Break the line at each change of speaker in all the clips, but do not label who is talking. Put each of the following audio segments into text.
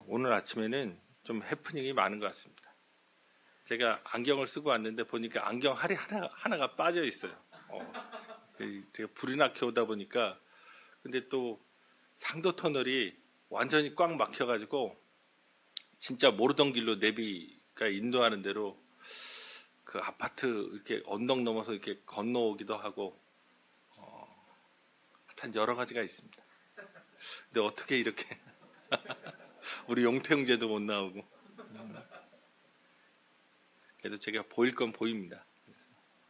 오늘 아침에는 좀 해프닝이 많은 것 같습니다. 제가 안경을 쓰고 왔는데 보니까 안경 알이 하나가 빠져 있어요. 제가 불이 나게 오다 보니까 근데 또 상도 터널이 완전히 꽉 막혀가지고 진짜 모르던 길로 내비가 인도하는 대로 그 아파트 이렇게 언덕 넘어서 이렇게 건너오기도 하고 하여튼 여러 가지가 있습니다. 근데 어떻게 이렇게 우리 용태형제도 못 나오고 그래도 제가 보일 건 보입니다.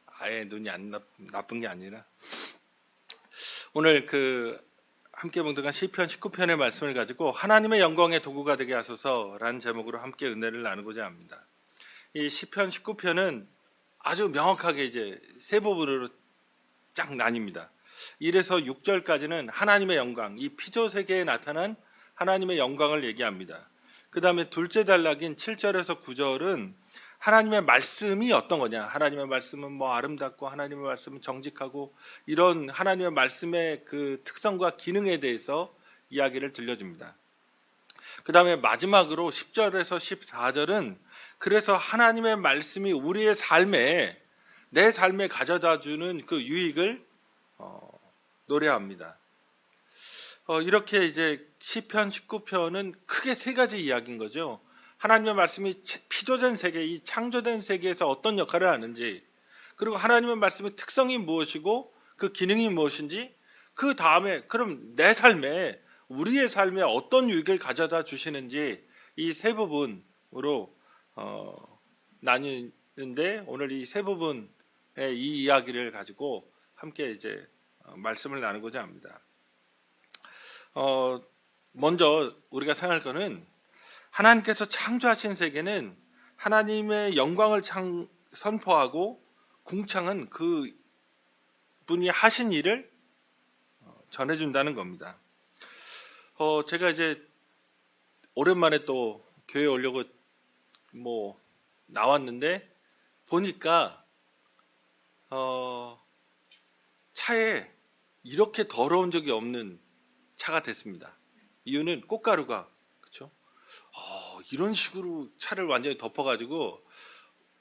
아예 눈이 안 나쁜 게 아니라 오늘 함께 봉독한 시편 19편의 말씀을 가지고 하나님의 영광의 도구가 되게 하소서라는 제목으로 함께 은혜를 나누고자 합니다. 이 시편 19편은 아주 명확하게 이제 세 부분으로 쫙 나뉩니다. 1에서 6절까지는 하나님의 영광, 이 피조 세계에 나타난 하나님의 영광을 얘기합니다. 그 다음에 둘째 단락인 7절에서 9절은 하나님의 말씀이 어떤 거냐, 하나님의 말씀은 뭐 아름답고 하나님의 말씀은 정직하고 이런 하나님의 말씀의 그 특성과 기능에 대해서 이야기를 들려줍니다. 그 다음에 마지막으로 10절에서 14절은 그래서 하나님의 말씀이 우리의 삶에, 내 삶에 가져다주는 그 유익을 노래합니다. 이렇게 이제 시편 19편은 크게 세 가지 이야기인 거죠. 하나님의 말씀이 피조된 세계, 이 창조된 세계에서 어떤 역할을 하는지, 그리고 하나님의 말씀의 특성이 무엇이고 그 기능이 무엇인지, 그 다음에 그럼 내 삶에, 우리의 삶에 어떤 유익을 가져다 주시는지, 이 세 부분으로 나뉘는데 오늘 이 세 부분의 이 이야기를 가지고 함께 이제 말씀을 나누고자 합니다. 먼저 우리가 생각할 거는 하나님께서 창조하신 세계는 하나님의 영광을 선포하고 궁창은 그 분이 하신 일을 전해준다는 겁니다. 제가 이제 오랜만에 또 교회에 오려고 뭐 나왔는데 보니까 차에 이렇게 더러운 적이 없는 차가 됐습니다. 이유는 꽃가루가, 그렇죠? 이런 식으로 차를 완전히 덮어가지고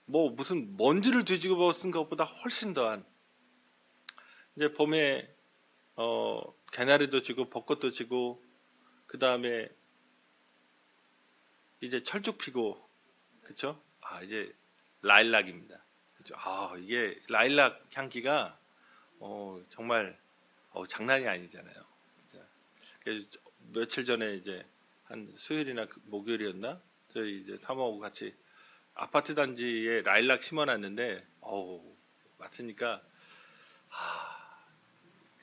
뭐 무슨 먼지를 뒤집어 쓴 것보다 훨씬 더한, 이제 봄에 개나리도 지고 벚꽃도 지고 그 다음에 이제 철쭉 피고, 그렇죠? 이제 라일락입니다. 그렇죠? 이게 라일락 향기가 정말 장난이 아니잖아요. 그래서 며칠 전에 이제 한 수요일이나 목요일이었나? 저희 이제 사모하고 같이 아파트 단지에 라일락 심어놨는데, 맡으니까,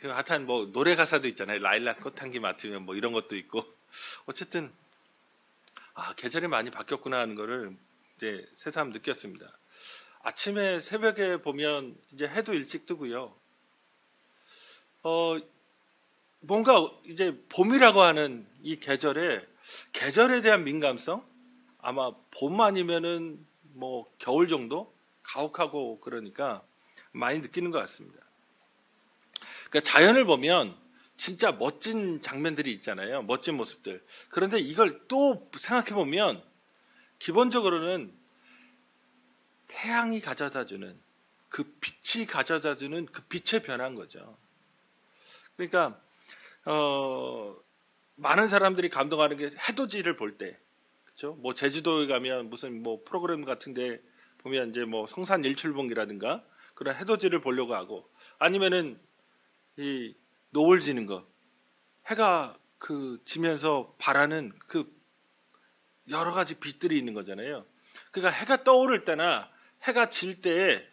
하여튼 뭐 노래 가사도 있잖아요. 라일락 꽃향기 맡으면 뭐 이런 것도 있고. 어쨌든, 계절이 많이 바뀌었구나 하는 거를 이제 새삼 느꼈습니다. 아침에 새벽에 보면 이제 해도 일찍 뜨고요. 뭔가 이제 봄이라고 하는 이 계절에 대한 민감성, 아마 봄 아니면은 뭐 겨울 정도 가혹하고 그러니까 많이 느끼는 것 같습니다. 그러니까 자연을 보면 진짜 멋진 장면들이 있잖아요. 멋진 모습들. 그런데 이걸 또 생각해 보면 기본적으로는 태양이 가져다주는 그 빛이 가져다주는 그 빛의 변화인 거죠. 그러니까 많은 사람들이 감동하는 게 해돋이를 볼 때, 그렇죠? 뭐 제주도에 가면 무슨 뭐 프로그램 같은데 보면 이제 뭐 성산 일출봉이라든가 그런 해돋이를 보려고 하고, 아니면은 이 노을 지는 거, 해가 지면서 발하는 그 여러 가지 빛들이 있는 거잖아요. 그러니까 해가 떠오를 때나 해가 질 때에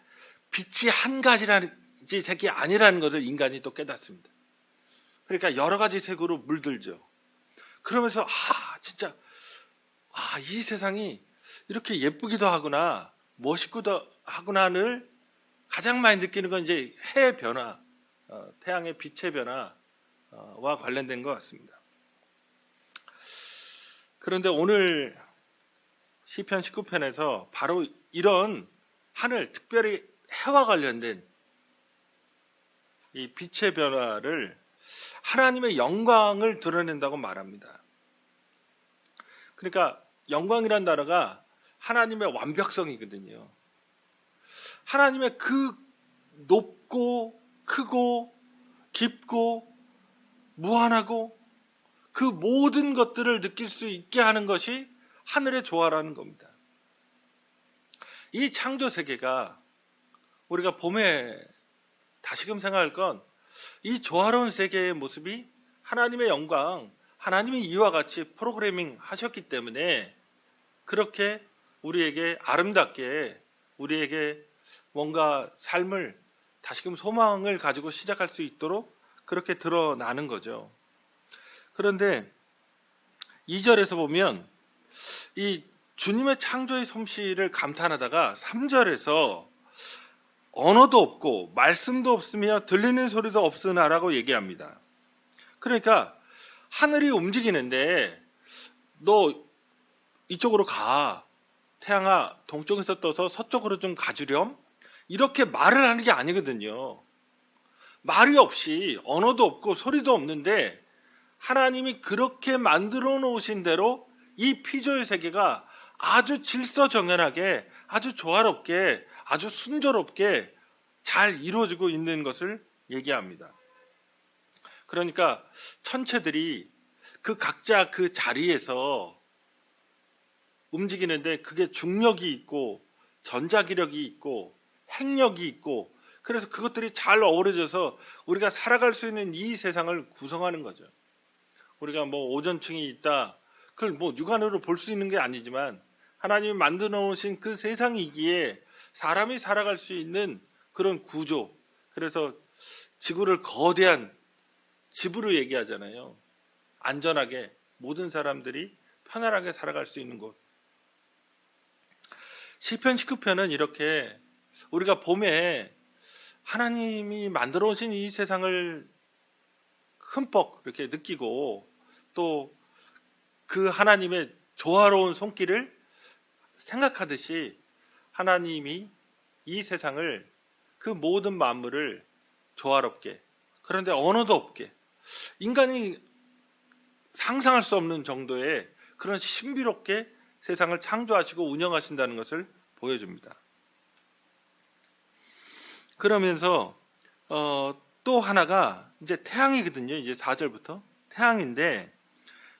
빛이 한 가지라지 색이 아니라는 것을 인간이 또 깨닫습니다. 그러니까 여러 가지 색으로 물들죠. 그러면서 진짜 이 세상이 이렇게 예쁘기도 하구나, 멋있기도 하구나를 가장 많이 느끼는 건 이제 해의 변화, 태양의 빛의 변화와 관련된 것 같습니다. 그런데 오늘 시편 19편에서 바로 이런 하늘, 특별히 해와 관련된 이 빛의 변화를 하나님의 영광을 드러낸다고 말합니다. 그러니까 영광이란 단어가 하나님의 완벽성이거든요. 하나님의 그 높고 크고 깊고 무한하고 그 모든 것들을 느낄 수 있게 하는 것이 하늘의 조화라는 겁니다. 이 창조 세계가 우리가 봄에 다시금 생각할 건 이 조화로운 세계의 모습이 하나님의 영광, 하나님이 이와 같이 프로그래밍 하셨기 때문에 그렇게 우리에게 아름답게 우리에게 뭔가 삶을 다시금 소망을 가지고 시작할 수 있도록 그렇게 드러나는 거죠. 그런데 2절에서 보면 이 주님의 창조의 솜씨를 감탄하다가 3절에서 언어도 없고 말씀도 없으며 들리는 소리도 없으나라고 얘기합니다. 그러니까 하늘이 움직이는데 너 이쪽으로 가, 태양아 동쪽에서 떠서 서쪽으로 좀 가주렴, 이렇게 말을 하는 게 아니거든요. 말이 없이 언어도 없고 소리도 없는데 하나님이 그렇게 만들어 놓으신 대로 이 피조의 세계가 아주 질서정연하게, 아주 조화롭게, 아주 순조롭게 잘 이루어지고 있는 것을 얘기합니다. 그러니까 천체들이 그 각자 그 자리에서 움직이는데 그게 중력이 있고 전자기력이 있고 핵력이 있고, 그래서 그것들이 잘 어우러져서 우리가 살아갈 수 있는 이 세상을 구성하는 거죠. 우리가 뭐 오존층이 있다, 그걸 뭐 육안으로 볼 수 있는 게 아니지만 하나님이 만들어 놓으신 그 세상이기에 사람이 살아갈 수 있는 그런 구조, 그래서 지구를 거대한 집으로 얘기하잖아요. 안전하게 모든 사람들이 편안하게 살아갈 수 있는 곳. 시편 19편은 이렇게 우리가 봄에 하나님이 만들어 오신 이 세상을 흠뻑 이렇게 느끼고 또 그 하나님의 조화로운 손길을 생각하듯이 하나님이 이 세상을, 그 모든 만물을 조화롭게, 그런데 언어도 없게, 인간이 상상할 수 없는 정도의 그런 신비롭게 세상을 창조하시고 운영하신다는 것을 보여줍니다. 그러면서 또 하나가 이제 태양이거든요. 이제 4절부터 태양인데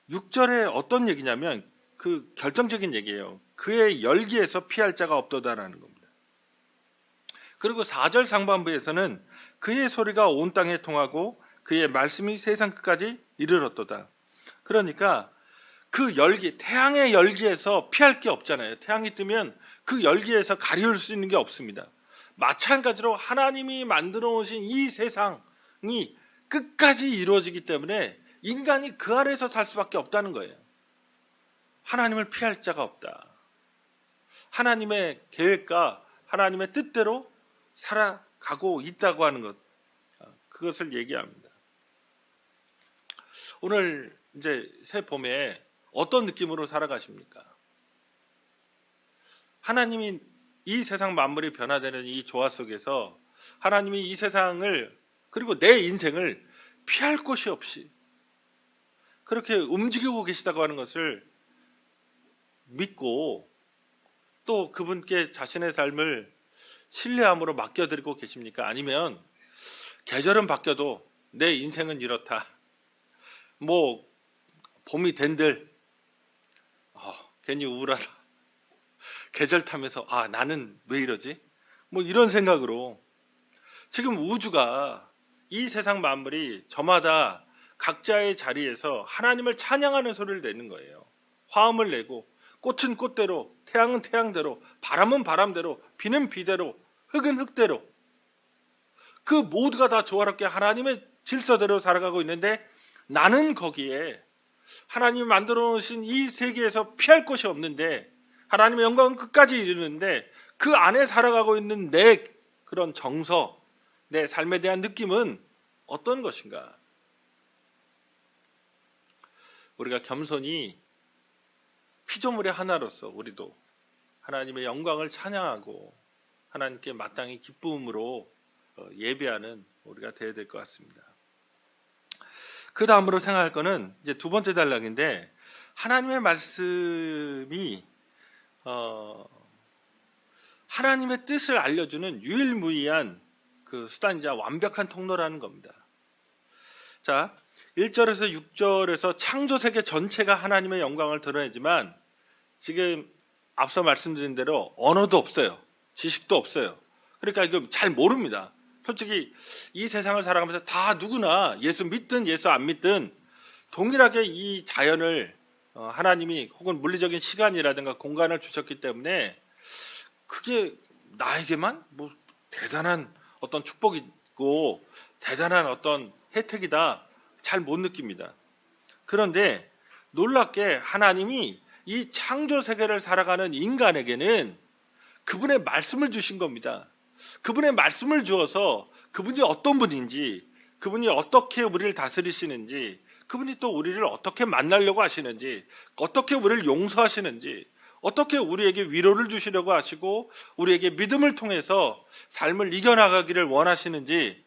6절에 어떤 얘기냐면 그 결정적인 얘기예요. 그의 열기에서 피할 자가 없도다라는 겁니다. 그리고 4절 상반부에서는 그의 소리가 온 땅에 통하고 그의 말씀이 세상 끝까지 이르렀도다. 그러니까 그 열기, 태양의 열기에서 피할 게 없잖아요. 태양이 뜨면 그 열기에서 가리울 수 있는 게 없습니다. 마찬가지로 하나님이 만들어 오신 이 세상이 끝까지 이루어지기 때문에 인간이 그 아래에서 살 수밖에 없다는 거예요. 하나님을 피할 자가 없다. 하나님의 계획과 하나님의 뜻대로 살아가고 있다고 하는 것, 그것을 얘기합니다. 오늘 이제 새 봄에 어떤 느낌으로 살아가십니까? 하나님이 이 세상 만물이 변화되는 이 조화 속에서 하나님이 이 세상을, 그리고 내 인생을 피할 곳이 없이 그렇게 움직이고 계시다고 하는 것을 믿고 또 그분께 자신의 삶을 신뢰함으로 맡겨드리고 계십니까? 아니면 계절은 바뀌어도 내 인생은 이렇다, 뭐 봄이 된들 괜히 우울하다, 계절 타면서 나는 왜 이러지? 뭐 이런 생각으로 지금 우주가, 이 세상 만물이 저마다 각자의 자리에서 하나님을 찬양하는 소리를 내는 거예요. 화음을 내고 꽃은 꽃대로, 태양은 태양대로, 바람은 바람대로, 비는 비대로, 흙은 흙대로, 그 모두가 다 조화롭게 하나님의 질서대로 살아가고 있는데 나는 거기에 하나님이 만들어 놓으신 이 세계에서 피할 곳이 없는데 하나님의 영광은 끝까지 이르는데 그 안에 살아가고 있는 내 그런 정서, 내 삶에 대한 느낌은 어떤 것인가? 우리가 겸손히 피조물의 하나로서 우리도 하나님의 영광을 찬양하고 하나님께 마땅히 기쁨으로 예배하는 우리가 되어야 될 것 같습니다. 그 다음으로 생각할 거는 이제 두 번째 단락인데, 하나님의 말씀이 하나님의 뜻을 알려주는 유일무이한 그 수단이자 완벽한 통로라는 겁니다. 자, 1절에서 6절에서 창조세계 전체가 하나님의 영광을 드러내지만 지금 앞서 말씀드린 대로 언어도 없어요. 지식도 없어요. 그러니까 이거 잘 모릅니다. 솔직히 이 세상을 살아가면서 다 누구나 예수 믿든 예수 안 믿든 동일하게 이 자연을 하나님이 혹은 물리적인 시간이라든가 공간을 주셨기 때문에 그게 나에게만 뭐 대단한 어떤 축복이고 대단한 어떤 혜택이다 잘 못 느낍니다. 그런데 놀랍게 하나님이 이 창조 세계를 살아가는 인간에게는 그분의 말씀을 주신 겁니다. 그분의 말씀을 주어서 그분이 어떤 분인지, 그분이 어떻게 우리를 다스리시는지, 그분이 또 우리를 어떻게 만나려고 하시는지, 어떻게 우리를 용서하시는지, 어떻게 우리에게 위로를 주시려고 하시고 우리에게 믿음을 통해서 삶을 이겨나가기를 원하시는지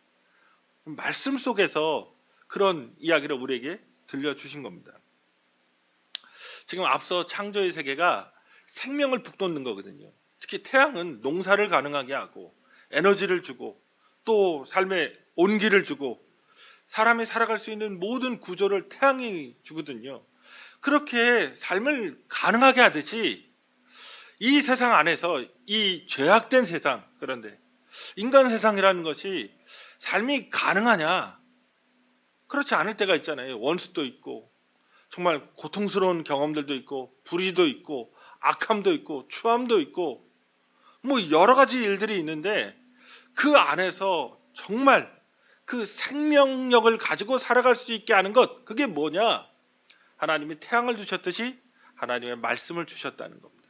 말씀 속에서 그런 이야기를 우리에게 들려주신 겁니다. 지금 앞서 창조의 세계가 생명을 북돋는 거거든요. 특히 태양은 농사를 가능하게 하고 에너지를 주고 또 삶의 온기를 주고 사람이 살아갈 수 있는 모든 구조를 태양이 주거든요. 그렇게 삶을 가능하게 하듯이 이 세상 안에서 이 죄악된 세상, 그런데 인간 세상이라는 것이 삶이 가능하냐? 그렇지 않을 때가 있잖아요. 원수도 있고 정말 고통스러운 경험들도 있고 불의도 있고 악함도 있고 추함도 있고 뭐 여러 가지 일들이 있는데 그 안에서 정말 그 생명력을 가지고 살아갈 수 있게 하는 것, 그게 뭐냐? 하나님이 태양을 주셨듯이 하나님의 말씀을 주셨다는 겁니다.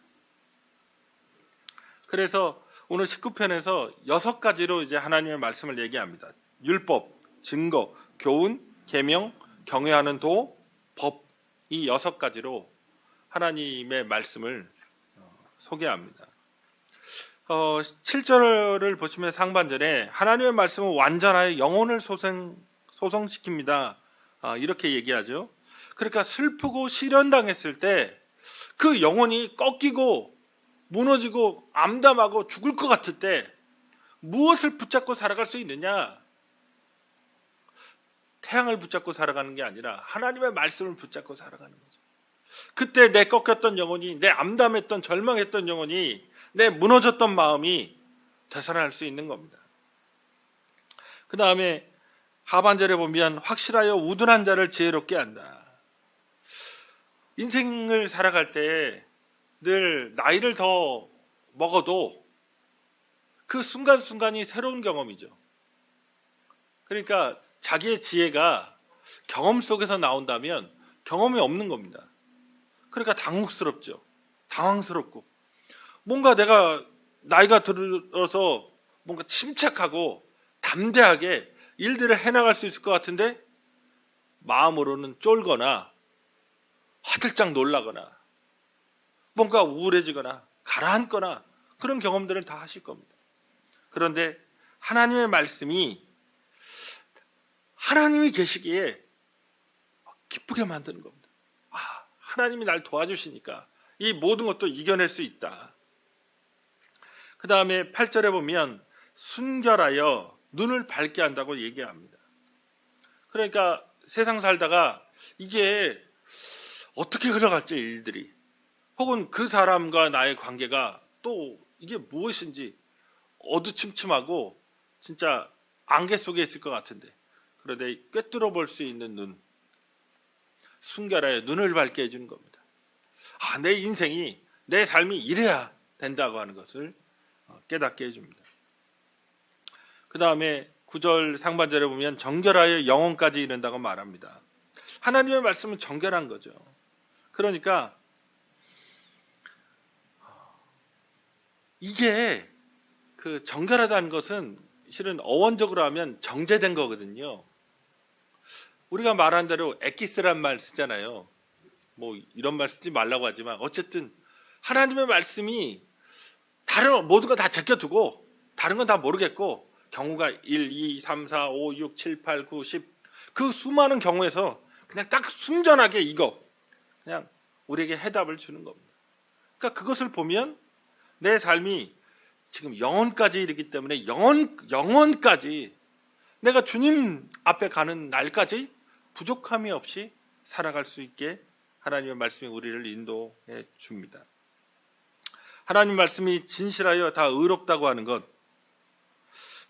그래서 오늘 19편에서 6가지로 이제 하나님의 말씀을 얘기합니다. 율법, 증거, 교훈, 계명, 경외하는 도, 법, 이 6가지로 하나님의 말씀을 소개합니다. 7절을 보시면 상반절에 하나님의 말씀은 완전하여 영혼을 소성시킵니다. 이렇게 얘기하죠. 그러니까 슬프고 시련당했을 때 그 영혼이 꺾이고 무너지고 암담하고 죽을 것 같을 때 무엇을 붙잡고 살아갈 수 있느냐? 태양을 붙잡고 살아가는 게 아니라 하나님의 말씀을 붙잡고 살아가는 거죠. 그때 내 꺾였던 영혼이, 내 암담했던 절망했던 영혼이, 내 무너졌던 마음이 되살아날 수 있는 겁니다. 그 다음에 하반절에 보면 확실하여 우둔한 자를 지혜롭게 한다. 인생을 살아갈 때 늘 나이를 더 먹어도 그 순간순간이 새로운 경험이죠. 그러니까 자기의 지혜가 경험 속에서 나온다면 경험이 없는 겁니다. 그러니까 당혹스럽죠. 당황스럽고 뭔가 내가 나이가 들어서 뭔가 침착하고 담대하게 일들을 해나갈 수 있을 것 같은데 마음으로는 쫄거나 화들짝 놀라거나 뭔가 우울해지거나 가라앉거나 그런 경험들을 다 하실 겁니다. 그런데 하나님의 말씀이 하나님이 계시기에 기쁘게 만드는 겁니다. 하나님이 날 도와주시니까 이 모든 것도 이겨낼 수 있다. 그 다음에 8절에 보면 순결하여 눈을 밝게 한다고 얘기합니다. 그러니까 세상 살다가 이게 어떻게 흘러갈지 일들이 혹은 그 사람과 나의 관계가 또 이게 무엇인지 어두침침하고 진짜 안개 속에 있을 것 같은데 그런데 꿰뚫어 볼 수 있는 눈, 순결하여 눈을 밝게 해주는 겁니다. 내 인생이, 내 삶이 이래야 된다고 하는 것을 깨닫게 해줍니다. 그 다음에 9절 상반절에 보면 정결하여 영혼까지 이른다고 말합니다. 하나님의 말씀은 정결한 거죠. 그러니까 이게 그 정결하다는 것은 실은 어원적으로 하면 정제된 거거든요. 우리가 말한 대로 엑기스란 말 쓰잖아요. 뭐 이런 말 쓰지 말라고 하지만 어쨌든 하나님의 말씀이 다른 모든 거 다 제껴두고 다른 건 다 모르겠고 경우가 1, 2, 3, 4, 5, 6, 7, 8, 9, 10 그 수많은 경우에서 그냥 딱 순전하게 이거 그냥 우리에게 해답을 주는 겁니다. 그러니까 그것을 보면 내 삶이 지금 영원까지 이르기 때문에 영원까지 내가 주님 앞에 가는 날까지 부족함이 없이 살아갈 수 있게 하나님의 말씀이 우리를 인도해 줍니다. 하나님 말씀이 진실하여 다 의롭다고 하는 것,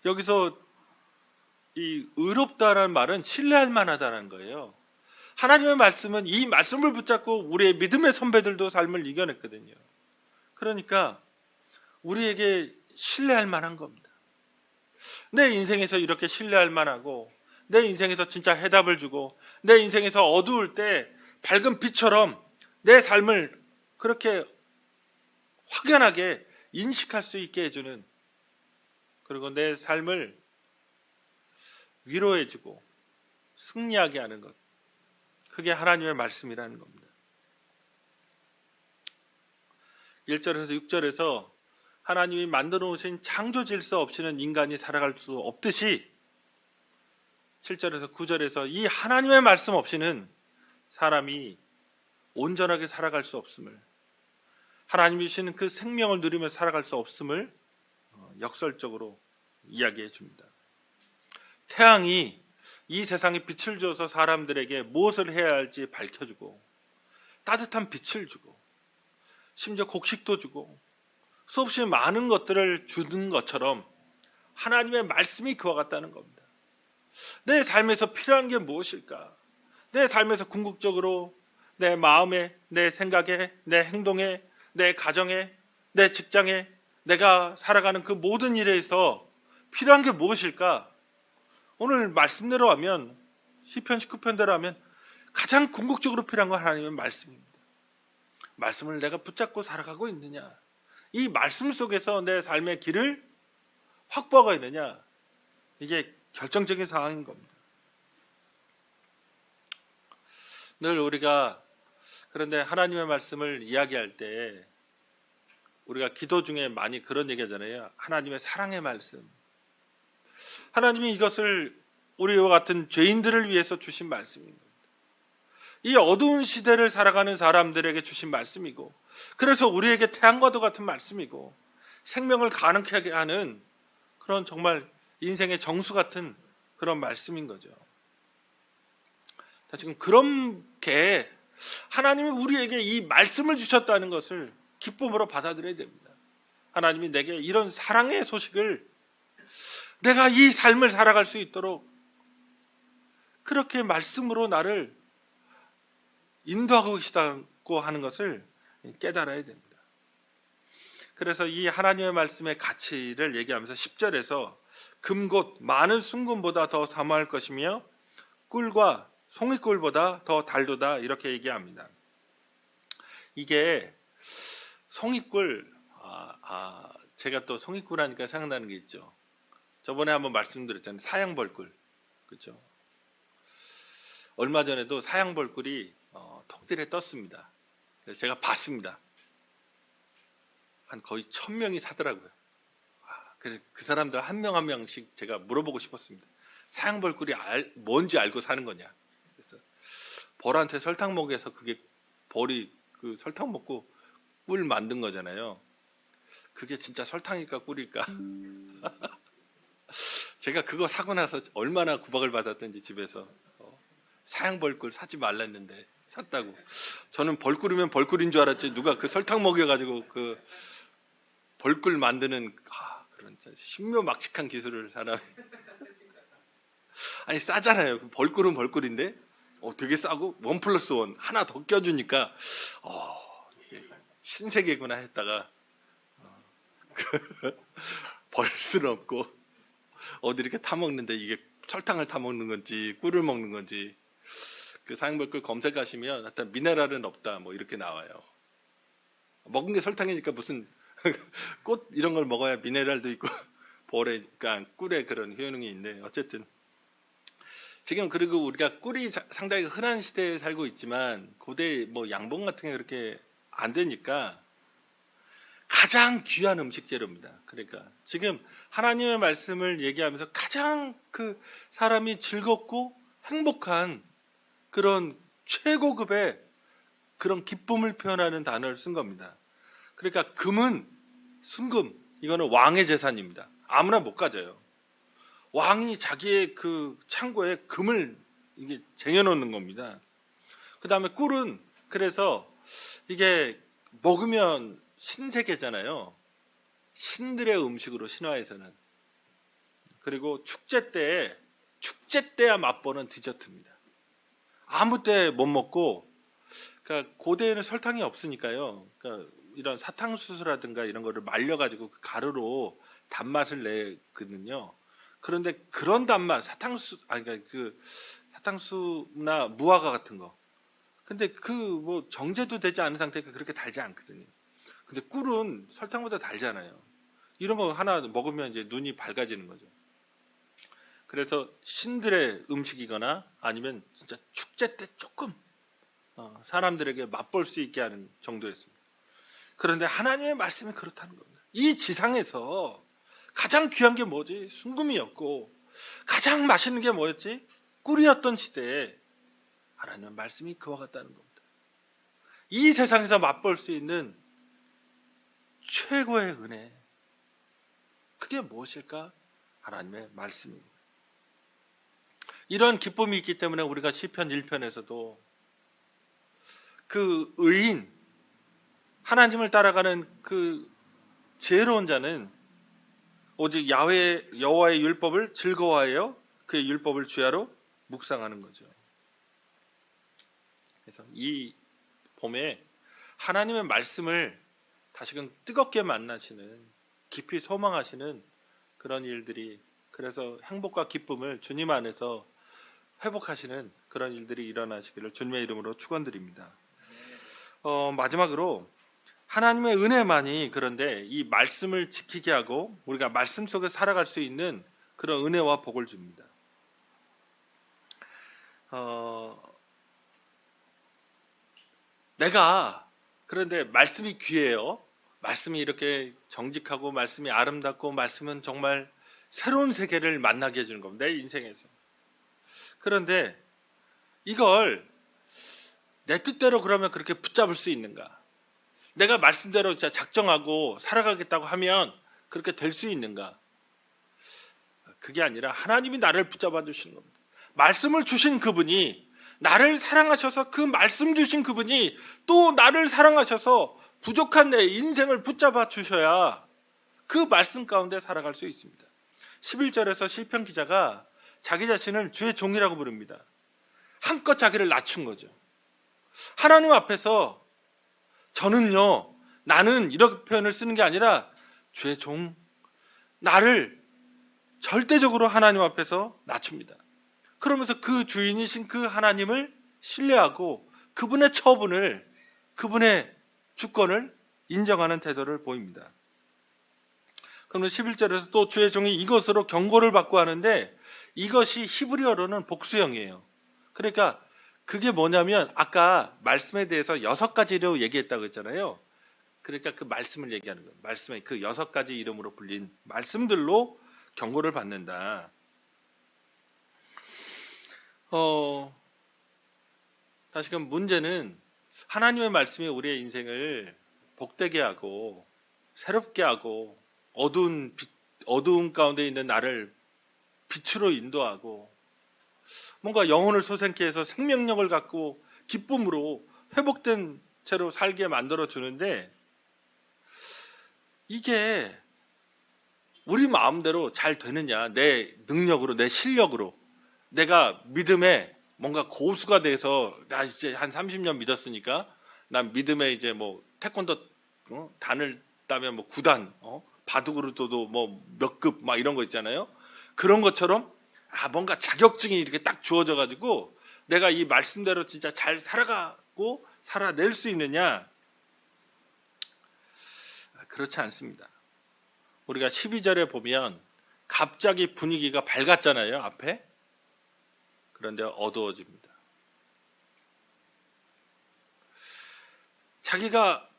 여기서 이 의롭다라는 말은 신뢰할 만하다는 거예요. 하나님의 말씀은 이 말씀을 붙잡고 우리의 믿음의 선배들도 삶을 이겨냈거든요. 그러니까 우리에게 신뢰할 만한 겁니다. 내 인생에서 이렇게 신뢰할 만하고, 내 인생에서 진짜 해답을 주고, 내 인생에서 어두울 때 밝은 빛처럼 내 삶을 그렇게 확연하게 인식할 수 있게 해주는, 그리고 내 삶을 위로해주고 승리하게 하는 것, 그게 하나님의 말씀이라는 겁니다. 1절에서 6절에서 하나님이 만들어 놓으신 창조 질서 없이는 인간이 살아갈 수 없듯이 7절에서 9절에서 이 하나님의 말씀 없이는 사람이 온전하게 살아갈 수 없음을, 하나님이 주시는 그 생명을 누리며 살아갈 수 없음을 역설적으로 이야기해 줍니다. 태양이 이 세상에 빛을 줘서 사람들에게 무엇을 해야 할지 밝혀주고, 따뜻한 빛을 주고, 심지어 곡식도 주고 수없이 많은 것들을 주는 것처럼 하나님의 말씀이 그와 같다는 겁니다. 내 삶에서 필요한 게 무엇일까? 내 삶에서 궁극적으로 내 마음에, 내 생각에, 내 행동에, 내 가정에, 내 직장에, 내가 살아가는 그 모든 일에서 필요한 게 무엇일까? 오늘 말씀대로 하면, 시편 19편대로 하면 가장 궁극적으로 필요한 건 하나님의 말씀입니다. 말씀을 내가 붙잡고 살아가고 있느냐, 이 말씀 속에서 내 삶의 길을 확보하고 있느냐, 이게 결정적인 상황인 겁니다. 늘 우리가 그런데 하나님의 말씀을 이야기할 때 우리가 기도 중에 많이 그런 얘기 하잖아요. 하나님의 사랑의 말씀. 하나님이 이것을 우리와 같은 죄인들을 위해서 주신 말씀입니다. 이 어두운 시대를 살아가는 사람들에게 주신 말씀이고, 그래서 우리에게 태양과도 같은 말씀이고, 생명을 가능하게 하는 그런 정말 인생의 정수 같은 그런 말씀인 거죠. 지금 그렇게 하나님이 우리에게 이 말씀을 주셨다는 것을 기쁨으로 받아들여야 됩니다. 하나님이 내게 이런 사랑의 소식을, 내가 이 삶을 살아갈 수 있도록 그렇게 말씀으로 나를 인도하고 계시다고 하는 것을 깨달아야 됩니다. 그래서 이 하나님의 말씀의 가치를 얘기하면서 10절에서 금곧 많은 순금보다 더 사모할 것이며 꿀과 송이꿀보다 더 달도다, 이렇게 얘기합니다. 이게 송이꿀, 제가 또 송이꿀 하니까 생각나는 게 있죠. 저번에 한번 말씀드렸잖아요. 사양벌꿀, 그렇죠? 얼마 전에도 사양벌꿀이 톡딜에 떴습니다. 그래서 제가 봤습니다. 한 거의 1000명이 사더라고요. 그래서 그 사람들 한 명 한 명씩 제가 물어보고 싶었습니다. 사양벌꿀이 뭔지 알고 사는 거냐. 그래서 벌한테 설탕 먹여서 그게 벌이 그 설탕 먹고 꿀 만든 거잖아요. 그게 진짜 설탕일까 꿀일까? 제가 그거 사고 나서 얼마나 구박을 받았던지 집에서 사양벌꿀 사지 말랬는데 샀다고. 저는 벌꿀이면 벌꿀인 줄 알았지, 누가 그 설탕 먹여가지고 그 벌꿀 만드는 그런 신묘막측한 기술을 사람이 아니 싸잖아요. 벌꿀은 벌꿀인데 되게 싸고 1+1 하나 더 껴주니까 이게 신세계구나 했다가 벌수는 없고 어디 이렇게 타먹는데 이게 설탕을 타먹는 건지 꿀을 먹는 건지, 그 사양벌꿀 검색하시면 하여튼 미네랄은 없다 뭐 이렇게 나와요. 먹은 게 설탕이니까 무슨 꽃 이런 걸 먹어야 미네랄도 있고 벌에, 그러니까 꿀에 그런 효능이 있는데, 어쨌든 지금 그리고 우리가 꿀이 상당히 흔한 시대에 살고 있지만 고대 뭐 양봉 같은 게 그렇게 안 되니까 가장 귀한 음식 재료입니다. 그러니까 지금 하나님의 말씀을 얘기하면서 가장 그 사람이 즐겁고 행복한 그런 최고급의 그런 기쁨을 표현하는 단어를 쓴 겁니다. 그러니까 금은 순금, 이거는 왕의 재산입니다. 아무나 못 가져요. 왕이 자기의 그 창고에 금을 이게 쟁여놓는 겁니다. 그 다음에 꿀은 그래서 이게 먹으면 신세계잖아요. 신들의 음식으로 신화에서는. 그리고 축제 때야 맛보는 디저트입니다. 아무 때 못 먹고, 그러니까 고대에는 설탕이 없으니까요. 그러니까 이런 사탕수수라든가 이런 거를 말려가지고 그 가루로 단맛을 내거든요. 그런데 그런 단맛, 그러니까 그 사탕수나 무화과 같은 거. 근데 그 뭐 정제도 되지 않은 상태니까 그렇게 달지 않거든요. 근데 꿀은 설탕보다 달잖아요. 이런 거 하나 먹으면 이제 눈이 밝아지는 거죠. 그래서 신들의 음식이거나 아니면 진짜 축제 때 조금 사람들에게 맛볼 수 있게 하는 정도였습니다. 그런데 하나님의 말씀이 그렇다는 겁니다. 이 지상에서 가장 귀한 게 뭐지? 순금이었고 가장 맛있는 게 뭐였지? 꿀이었던 시대에 하나님의 말씀이 그와 같다는 겁니다. 이 세상에서 맛볼 수 있는 최고의 은혜, 그게 무엇일까? 하나님의 말씀입니다. 이런 기쁨이 있기 때문에 우리가 시편 1편에서도 그 의인, 하나님을 따라가는 그 지혜로운 자는 오직 여호와의 율법을 즐거워하여 그의 율법을 주야로 묵상하는 거죠. 그래서 이 봄에 하나님의 말씀을 다시금 뜨겁게 만나시는, 깊이 소망하시는 그런 일들이, 그래서 행복과 기쁨을 주님 안에서 회복하시는 그런 일들이 일어나시기를 주님의 이름으로 축원드립니다. 마지막으로 하나님의 은혜만이 그런데 이 말씀을 지키게 하고 우리가 말씀 속에 살아갈 수 있는 그런 은혜와 복을 줍니다. 내가 그런데 말씀이 귀해요. 말씀이 이렇게 정직하고 말씀이 아름답고 말씀은 정말 새로운 세계를 만나게 해주는 겁니다. 내 인생에서. 그런데 이걸 내 뜻대로 그러면 그렇게 붙잡을 수 있는가? 내가 말씀대로 진짜 작정하고 살아가겠다고 하면 그렇게 될 수 있는가? 그게 아니라 하나님이 나를 붙잡아 주시는 겁니다. 말씀을 주신 그분이 나를 사랑하셔서 그 말씀 주신 그분이 또 나를 사랑하셔서 부족한 내 인생을 붙잡아 주셔야 그 말씀 가운데 살아갈 수 있습니다. 11절에서 시편 기자가 자기 자신을 주의 종이라고 부릅니다. 한껏 자기를 낮춘 거죠. 하나님 앞에서 나는 이렇게 표현을 쓰는 게 아니라 주의 종, 나를 절대적으로 하나님 앞에서 낮춥니다. 그러면서 그 주인이신 그 하나님을 신뢰하고 그분의 처분을, 그분의 주권을 인정하는 태도를 보입니다. 그러면 11절에서 또 주의 종이 이것으로 경고를 받고 하는데, 이것이 히브리어로는 복수형이에요. 그러니까 그게 뭐냐면 아까 말씀에 대해서 6가지로 얘기했다고 했잖아요. 그러니까 그 말씀을 얘기하는 거예요. 말씀의 그 6가지 이름으로 불린 말씀들로 경고를 받는다. 다시금 문제는 하나님의 말씀이 우리의 인생을 복되게 하고 새롭게 하고 어두운 가운데 있는 나를 빛으로 인도하고 뭔가 영혼을 솟아나게 해서 생명력을 갖고 기쁨으로 회복된 채로 살게 만들어 주는데, 이게 우리 마음대로 잘 되느냐, 내 능력으로, 내 실력으로, 내가 믿음에 뭔가 고수가 돼서 나 이제 한 30년 믿었으니까 난 믿음에 이제 뭐 태권도 단을 따면 뭐 9단, 바둑으로도 뭐 몇 급 막 이런 거 있잖아요. 그런 것처럼 뭔가 자격증이 이렇게 딱 주어져 가지고 내가 이 말씀대로 진짜 잘 살아가고 살아낼 수 있느냐? 그렇지 않습니다. 우리가 12절에 보면 갑자기 분위기가 밝았잖아요, 앞에. 그런데 어두워집니다. 자기가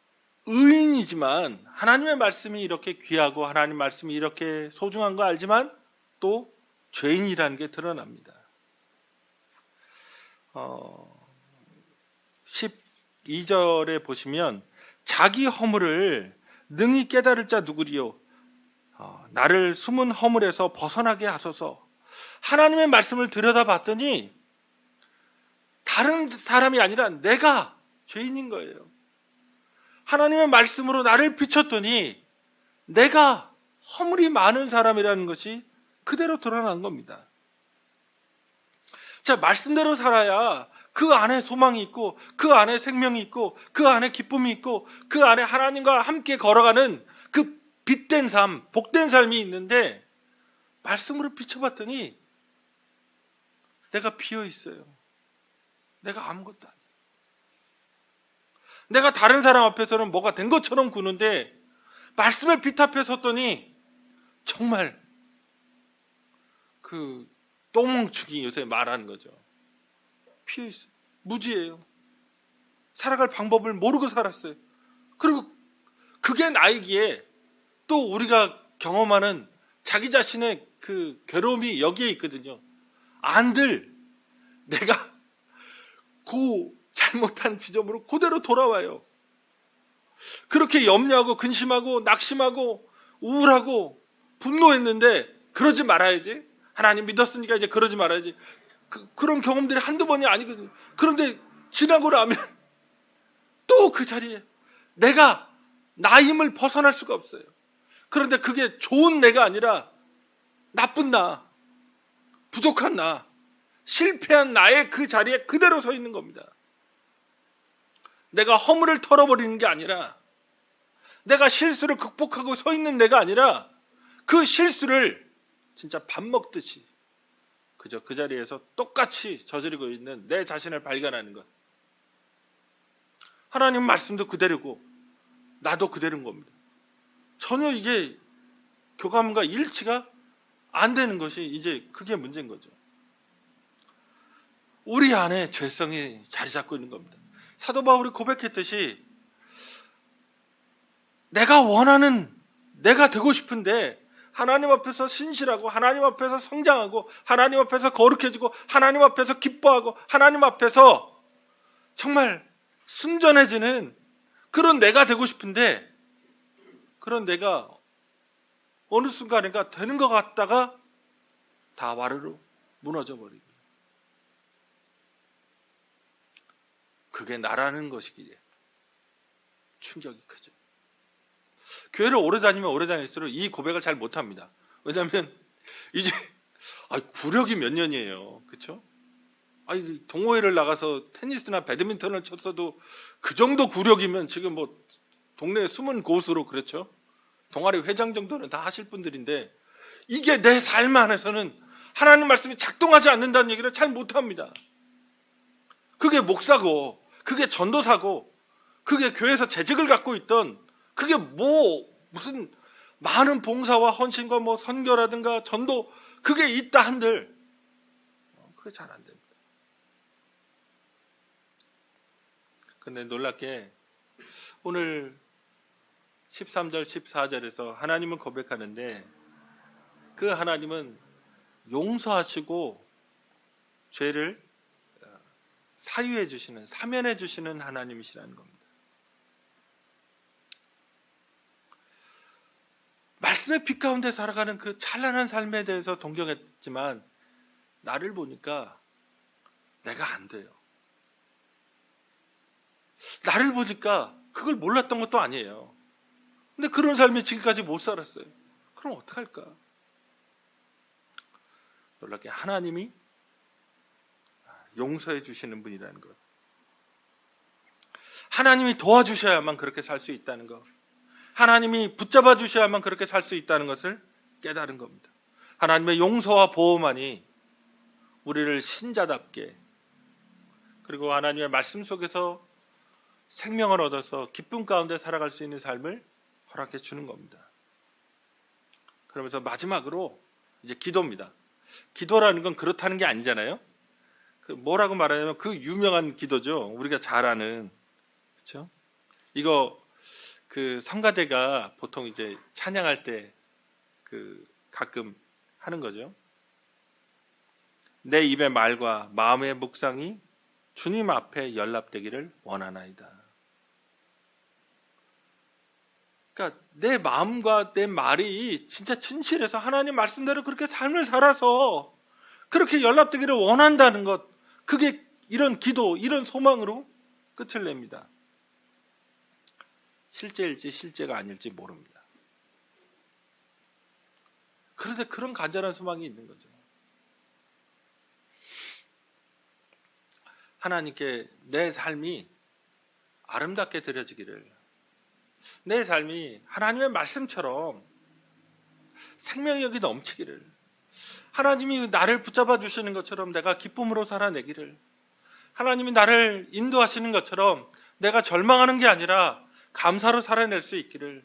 의인이지만 하나님의 말씀이 이렇게 귀하고 하나님 말씀이 이렇게 소중한 거 알지만 또 죄인이라는 게 드러납니다. 2절에 보시면 자기 허물을 능히 깨달을 자 누구리요? 나를 숨은 허물에서 벗어나게 하소서. 하나님의 말씀을 들여다봤더니 다른 사람이 아니라 내가 죄인인 거예요. 하나님의 말씀으로 나를 비췄더니 내가 허물이 많은 사람이라는 것이 그대로 드러난 겁니다. 자, 말씀대로 살아야 그 안에 소망이 있고 그 안에 생명이 있고 그 안에 기쁨이 있고 그 안에 하나님과 함께 걸어가는 그 빛된 삶, 복된 삶이 있는데 말씀으로 비춰봤더니 내가 비어 있어요. 내가 아무것도 아니에요. 내가 다른 사람 앞에서는 뭐가 된 것처럼 구는데 말씀의 빛 앞에 섰더니 정말 그 똥멍충이 요새 말하는 거죠. 비어 있어요. 무지예요. 살아갈 방법을 모르고 살았어요. 그리고 그게 나이기에 또 우리가 경험하는 자기 자신의 그 괴로움이 여기에 있거든요. 안들 내가 잘못한 지점으로 그대로 돌아와요. 그렇게 염려하고 근심하고 낙심하고 우울하고 분노했는데 그러지 말아야지. 하나님 믿었으니까 이제 그러지 말아야지. 그런 경험들이 한두 번이 아니거든요. 그런데 지나고 나면 또 그 자리에 내가 나임을 벗어날 수가 없어요. 그런데 그게 좋은 내가 아니라 나쁜 나, 부족한 나, 실패한 나의 그 자리에 그대로 서 있는 겁니다. 내가 허물을 털어버리는 게 아니라 내가 실수를 극복하고 서 있는 내가 아니라 그 실수를 진짜 밥 먹듯이 그저 그 자리에서 똑같이 저지르고 있는 내 자신을 발견하는 것. 하나님 말씀도 그대로고 나도 그대로인 겁니다. 전혀 이게 교감과 일치가 안 되는 것이 이제 그게 문제인 거죠. 우리 안에 죄성이 자리 잡고 있는 겁니다. 사도 바울이 고백했듯이 내가 원하는 내가 되고 싶은데 하나님 앞에서 신실하고 하나님 앞에서 성장하고 하나님 앞에서 거룩해지고 하나님 앞에서 기뻐하고 하나님 앞에서 정말 순전해지는 그런 내가 되고 싶은데 그런 내가 어느 순간인가 되는 것 같다가 다 와르르 무너져 버리고 그게 나라는 것이기에 충격이 크죠. 교회를 오래 다니면 오래 다닐수록 이 고백을 잘 못합니다. 왜냐하면 이제 구력이 몇 년이에요. 그렇죠? 동호회를 나가서 테니스나 배드민턴을 쳤어도 그 정도 구력이면 지금 뭐 동네 숨은 고수로 그렇죠? 동아리 회장 정도는 다 하실 분들인데 이게 내 삶 안에서는 하나님 말씀이 작동하지 않는다는 얘기를 잘 못합니다. 그게 목사고 그게 전도사고 그게 교회에서 재직을 갖고 있던 그게 무슨 많은 봉사와 헌신과 선교라든가 전도 그게 있다 한들 그게 잘 안 됩니다. 근데 놀랍게 오늘 13절 14절에서 하나님은 고백하는데 그 하나님은 용서하시고 죄를 사유해 주시는 사면해 주시는 하나님이시라는 겁니다. 말씀의 빛 가운데 살아가는 그 찬란한 삶에 대해서 동경했지만 나를 보니까 내가 안 돼요. 나를 보니까 그걸 몰랐던 것도 아니에요. 근데 그런 삶이 지금까지 못 살았어요. 그럼 어떡할까? 놀랍게 하나님이 용서해 주시는 분이라는 것. 하나님이 도와주셔야만 그렇게 살 수 있다는 것. 하나님이 붙잡아 주셔야만 그렇게 살 수 있다는 것을 깨달은 겁니다. 하나님의 용서와 보호만이 우리를 신자답게 그리고 하나님의 말씀 속에서 생명을 얻어서 기쁨 가운데 살아갈 수 있는 삶을 허락해 주는 겁니다. 그러면서 마지막으로 이제 기도입니다. 기도라는 건 그렇다는 게 아니잖아요. 뭐라고 말하냐면 그 유명한 기도죠. 우리가 잘 아는. 그렇죠? 이거 그 성가대가 보통 이제 찬양할 때 가끔 하는 거죠. 내 입의 말과 마음의 묵상이 주님 앞에 연락되기를 원하나이다. 그러니까 내 마음과 내 말이 진짜 진실해서 하나님 말씀대로 그렇게 삶을 살아서 그렇게 연락되기를 원한다는 것, 그게 이런 기도, 이런 소망으로 끝을 냅니다. 실제일지 실제가 아닐지 모릅니다. 그런데 그런 간절한 소망이 있는 거죠. 하나님께 내 삶이 아름답게 드려지기를, 내 삶이 하나님의 말씀처럼 생명력이 넘치기를, 하나님이 나를 붙잡아 주시는 것처럼 내가 기쁨으로 살아내기를, 하나님이 나를 인도하시는 것처럼 내가 절망하는 게 아니라 감사로 살아낼 수 있기를,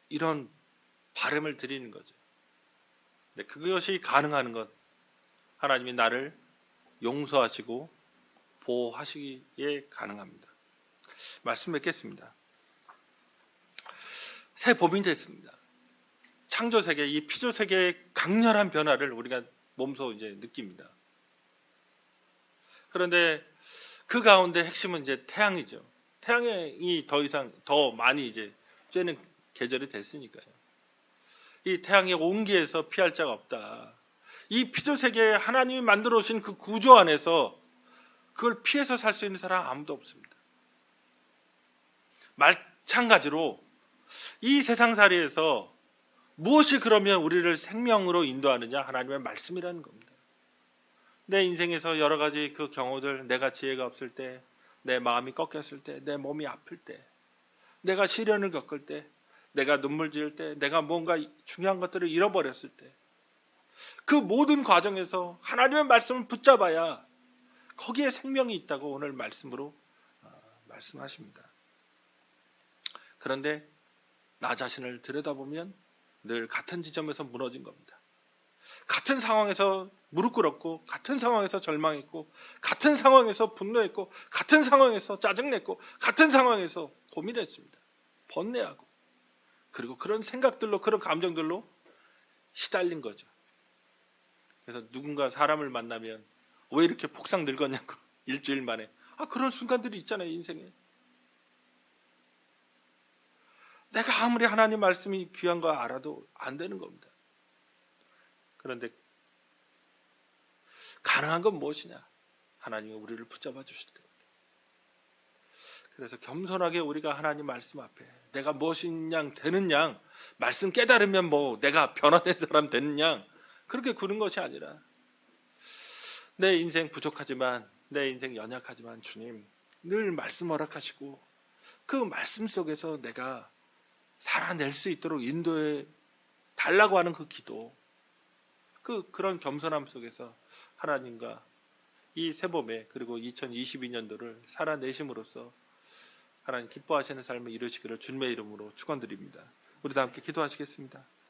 이런 바람을 드리는 거죠. 근데 그것이 가능한 것, 하나님이 나를 용서하시고 보호하시기에 가능합니다. 말씀 맺겠습니다. 새 봄이 됐습니다. 창조 세계, 이 피조 세계의 강렬한 변화를 우리가 몸소 이제 느낍니다. 그런데 그 가운데 핵심은 이제 태양이죠. 태양이 더 이상 더 많이 이제 쬐는 계절이 됐으니까요. 이 태양의 온기에서 피할 자가 없다. 이 피조 세계에 하나님이 만들어 오신 그 구조 안에서 그걸 피해서 살 수 있는 사람 아무도 없습니다. 마찬가지로 이 세상살이에서 무엇이 그러면 우리를 생명으로 인도하느냐? 하나님의 말씀이라는 겁니다. 내 인생에서 여러 가지 그 경우들, 내가 지혜가 없을 때, 내 마음이 꺾였을 때, 내 몸이 아플 때, 내가 시련을 겪을 때, 내가 눈물 지을 때, 내가 뭔가 중요한 것들을 잃어버렸을 때, 그 모든 과정에서 하나님의 말씀을 붙잡아야 거기에 생명이 있다고 오늘 말씀으로 말씀하십니다. 그런데 나 자신을 들여다보면 늘 같은 지점에서 무너진 겁니다. 같은 상황에서 무릎 꿇었고, 같은 상황에서 절망했고, 같은 상황에서 분노했고, 같은 상황에서 짜증냈고, 같은 상황에서 고민했습니다. 번뇌하고, 그리고 그런 생각들로, 그런 감정들로 시달린 거죠. 그래서 누군가 사람을 만나면 왜 이렇게 폭삭 늙었냐고, 일주일 만에. 그런 순간들이 있잖아요, 인생에. 내가 아무리 하나님 말씀이 귀한 거 알아도 안 되는 겁니다. 그런데 가능한 건 무엇이냐? 하나님이 우리를 붙잡아 주실 때. 그래서 겸손하게 우리가 하나님 말씀 앞에 내가 무엇인 양 되는 양, 말씀 깨달으면 뭐 내가 변화된 사람 되는 양, 그렇게 구는 것이 아니라 내 인생 부족하지만, 내 인생 연약하지만 주님 늘 말씀 허락하시고 그 말씀 속에서 내가 살아낼 수 있도록 인도해 달라고 하는 그 기도, 그런 겸손함 속에서 하나님과 이 새봄에, 그리고 2022년도를 살아내심으로써 하나님 기뻐하시는 삶을 이루시기를 주님의 이름으로 축원드립니다. 우리 다 함께 기도하시겠습니다.